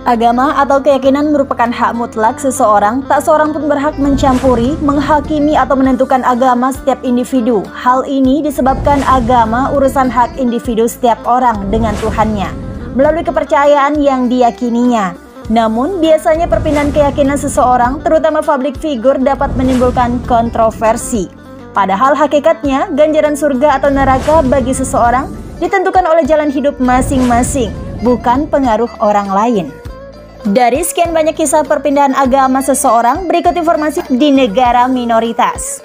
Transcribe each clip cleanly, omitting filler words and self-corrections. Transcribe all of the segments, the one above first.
Agama atau keyakinan merupakan hak mutlak seseorang, tak seorang pun berhak mencampuri, menghakimi atau menentukan agama setiap individu. Hal ini disebabkan agama urusan hak individu setiap orang dengan Tuhannya, melalui kepercayaan yang diyakininya. Namun, biasanya perpindahan keyakinan seseorang, terutama public figure, dapat menimbulkan kontroversi. Padahal hakikatnya, ganjaran surga atau neraka bagi seseorang ditentukan oleh jalan hidup masing-masing, bukan pengaruh orang lain. Dari sekian banyak kisah perpindahan agama seseorang, berikut informasi di negara minoritas.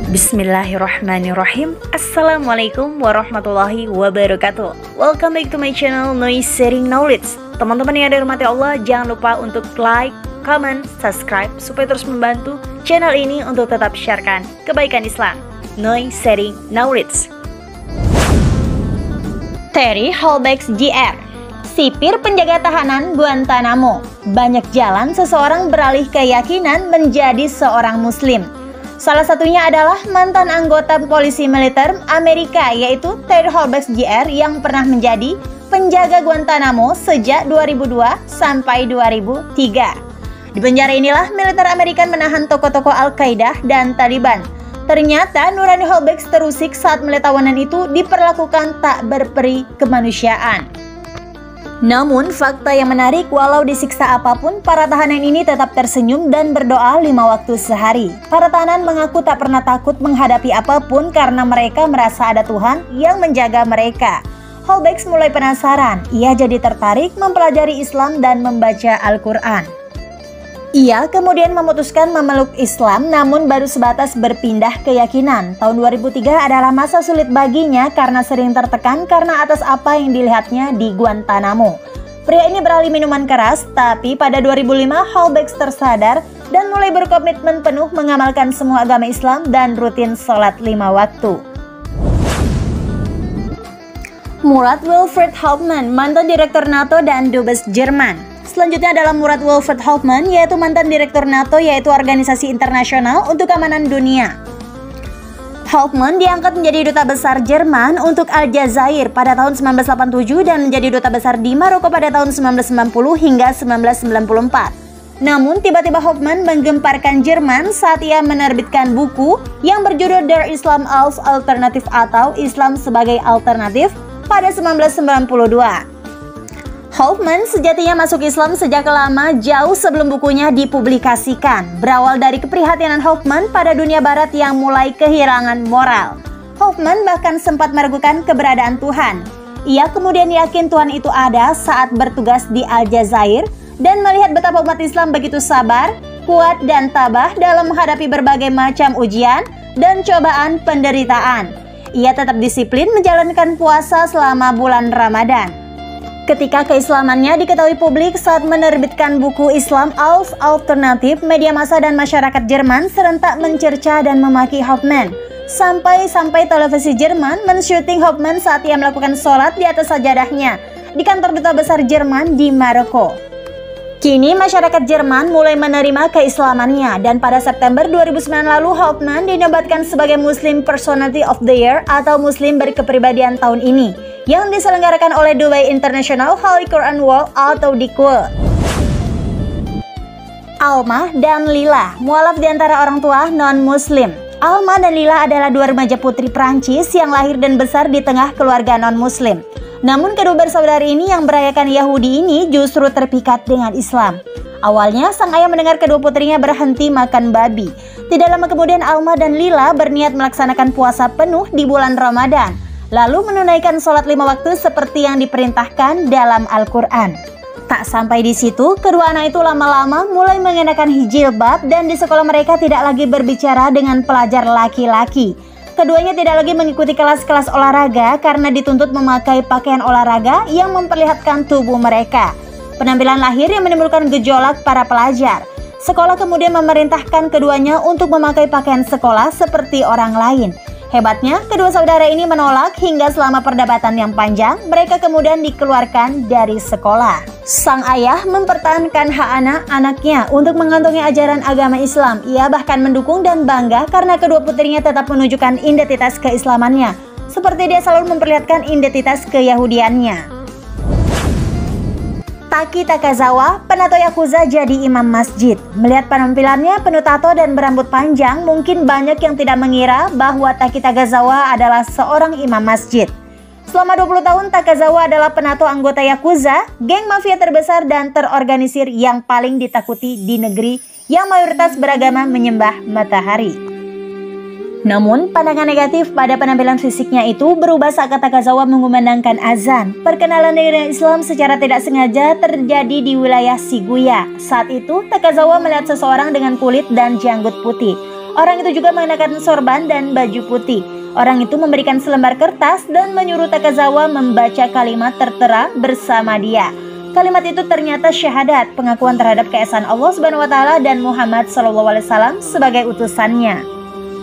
Bismillahirrahmanirrahim. Assalamualaikum warahmatullahi wabarakatuh. Welcome back to my channel Noise Sharing Knowledge. Teman-teman yang dirahmati Allah, jangan lupa untuk like, comment, subscribe supaya terus membantu channel ini untuk tetap sharekan kebaikan Islam. Noise Sharing Knowledge. Terry Holbecks Jr., sipir penjaga tahanan Guantanamo. Banyak jalan seseorang beralih keyakinan menjadi seorang muslim. Salah satunya adalah mantan anggota polisi militer Amerika, yaitu Terry Holbecks Jr. yang pernah menjadi penjaga Guantanamo sejak 2002 sampai 2003. Di penjara inilah militer Amerika menahan tokoh-tokoh Al-Qaeda dan Taliban. Ternyata nurani Holbecks terusik saat melihat tawanan itu diperlakukan tak berperi kemanusiaan. Namun, fakta yang menarik, walau disiksa apapun, para tahanan ini tetap tersenyum dan berdoa 5 waktu sehari. Para tahanan mengaku tak pernah takut menghadapi apapun karena mereka merasa ada Tuhan yang menjaga mereka. Holbecks mulai penasaran, ia jadi tertarik mempelajari Islam dan membaca Al-Quran. Ia kemudian memutuskan memeluk Islam, namun baru sebatas berpindah keyakinan. Tahun 2003 adalah masa sulit baginya karena sering tertekan karena atas apa yang dilihatnya di Guantanamo. Pria ini beralih minuman keras, tapi pada 2005 Holbecks tersadar dan mulai berkomitmen penuh mengamalkan semua agama Islam dan rutin sholat 5 waktu. Murat Wilfried Hauptmann, mantan direktur NATO dan dubes Jerman. Selanjutnya adalah Murat Wilfried Hauptmann, yaitu mantan direktur NATO, yaitu Organisasi Internasional untuk Keamanan Dunia. Hauptmann diangkat menjadi duta besar Jerman untuk Aljazair pada tahun 1987 dan menjadi duta besar di Maroko pada tahun 1990 hingga 1994. Namun tiba-tiba Hauptmann menggemparkan Jerman saat ia menerbitkan buku yang berjudul Der Islam als Alternative atau Islam sebagai Alternatif pada 1992. Hauptmann sejatinya masuk Islam sejak lama, jauh sebelum bukunya dipublikasikan. Berawal dari keprihatinan Hauptmann pada dunia barat yang mulai kehilangan moral. Hauptmann bahkan sempat meragukan keberadaan Tuhan. Ia kemudian yakin Tuhan itu ada saat bertugas di Aljazair dan melihat betapa umat Islam begitu sabar, kuat dan tabah dalam menghadapi berbagai macam ujian dan cobaan penderitaan. Ia tetap disiplin menjalankan puasa selama bulan Ramadan. Ketika keislamannya diketahui publik saat menerbitkan buku Islam als Alternatif, media massa dan masyarakat Jerman serentak mencerca dan memaki Hauptmann. Sampai televisi Jerman men-syuting Hauptmann saat ia melakukan sholat di atas sajadahnya di kantor duta besar Jerman di Maroko. Kini masyarakat Jerman mulai menerima keislamannya dan pada September 2009 lalu Hauptmann dinobatkan sebagai Muslim Personality of the Year atau Muslim berkepribadian tahun ini yang diselenggarakan oleh Dubai International Holy Quran World atau DIQWE. Alma dan Lila, mualaf di antara orang tua non-muslim. Alma dan Lila adalah dua remaja putri Prancis yang lahir dan besar di tengah keluarga non-muslim. Namun kedua bersaudari ini yang berayakan Yahudi ini justru terpikat dengan Islam. Awalnya sang ayah mendengar kedua putrinya berhenti makan babi. Tidak lama kemudian Alma dan Lila berniat melaksanakan puasa penuh di bulan Ramadan, lalu menunaikan sholat 5 waktu seperti yang diperintahkan dalam Al-Quran. Tak sampai di situ, kedua anak itu lama-lama mulai mengenakan jilbab dan di sekolah mereka tidak lagi berbicara dengan pelajar laki-laki. Keduanya tidak lagi mengikuti kelas-kelas olahraga karena dituntut memakai pakaian olahraga yang memperlihatkan tubuh mereka. Penampilan lahir yang menimbulkan gejolak para pelajar. Sekolah kemudian memerintahkan keduanya untuk memakai pakaian sekolah seperti orang lain. Hebatnya, kedua saudara ini menolak hingga selama perdebatan yang panjang, mereka kemudian dikeluarkan dari sekolah. Sang ayah mempertahankan hak anak-anaknya untuk mengantongi ajaran agama Islam. Ia bahkan mendukung dan bangga karena kedua putrinya tetap menunjukkan identitas keislamannya, seperti dia selalu memperlihatkan identitas keyahudiannya. Taki Takazawa, penato Yakuza jadi imam masjid. Melihat penampilannya penuh tato dan berambut panjang, mungkin banyak yang tidak mengira bahwa Taki Takazawa adalah seorang imam masjid. Selama 20 tahun, Takazawa adalah penato anggota Yakuza, geng mafia terbesar dan terorganisir yang paling ditakuti di negeri yang mayoritas beragama menyembah matahari. Namun, pandangan negatif pada penampilan fisiknya itu berubah saat Takazawa mengumandangkan azan. Perkenalan dengan Islam secara tidak sengaja terjadi di wilayah Shibuya. Saat itu, Takazawa melihat seseorang dengan kulit dan janggut putih. Orang itu juga mengenakan sorban dan baju putih. Orang itu memberikan selembar kertas dan menyuruh Takazawa membaca kalimat tertera bersama dia. Kalimat itu ternyata syahadat, pengakuan terhadap keesaan Allah SWT dan Muhammad SAW sebagai utusannya.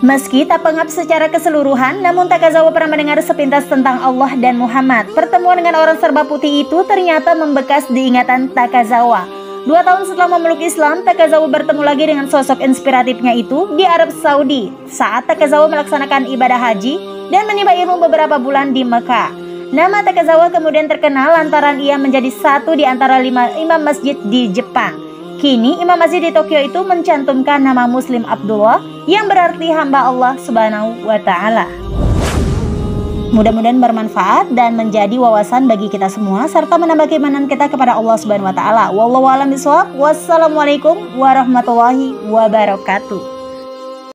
Meski tak pengap secara keseluruhan, namun Takazawa pernah mendengar sepintas tentang Allah dan Muhammad. Pertemuan dengan orang serba putih itu ternyata membekas di ingatan Takazawa. 2 tahun setelah memeluk Islam, Takazawa bertemu lagi dengan sosok inspiratifnya itu di Arab Saudi saat Takazawa melaksanakan ibadah haji dan menimba ilmu beberapa bulan di Mekah. Nama Takazawa kemudian terkenal lantaran ia menjadi satu di antara 5 imam masjid di Jepang. Kini imam masjid di Tokyo itu mencantumkan nama Muslim Abdullah yang berarti hamba Allah Subhanahu wa Ta'ala. Mudah-mudahan bermanfaat dan menjadi wawasan bagi kita semua serta menambah keimanan kita kepada Allah Subhanahu wa Ta'ala. Wallahu a'lam bishawab. Wassalamualaikum warahmatullahi wabarakatuh.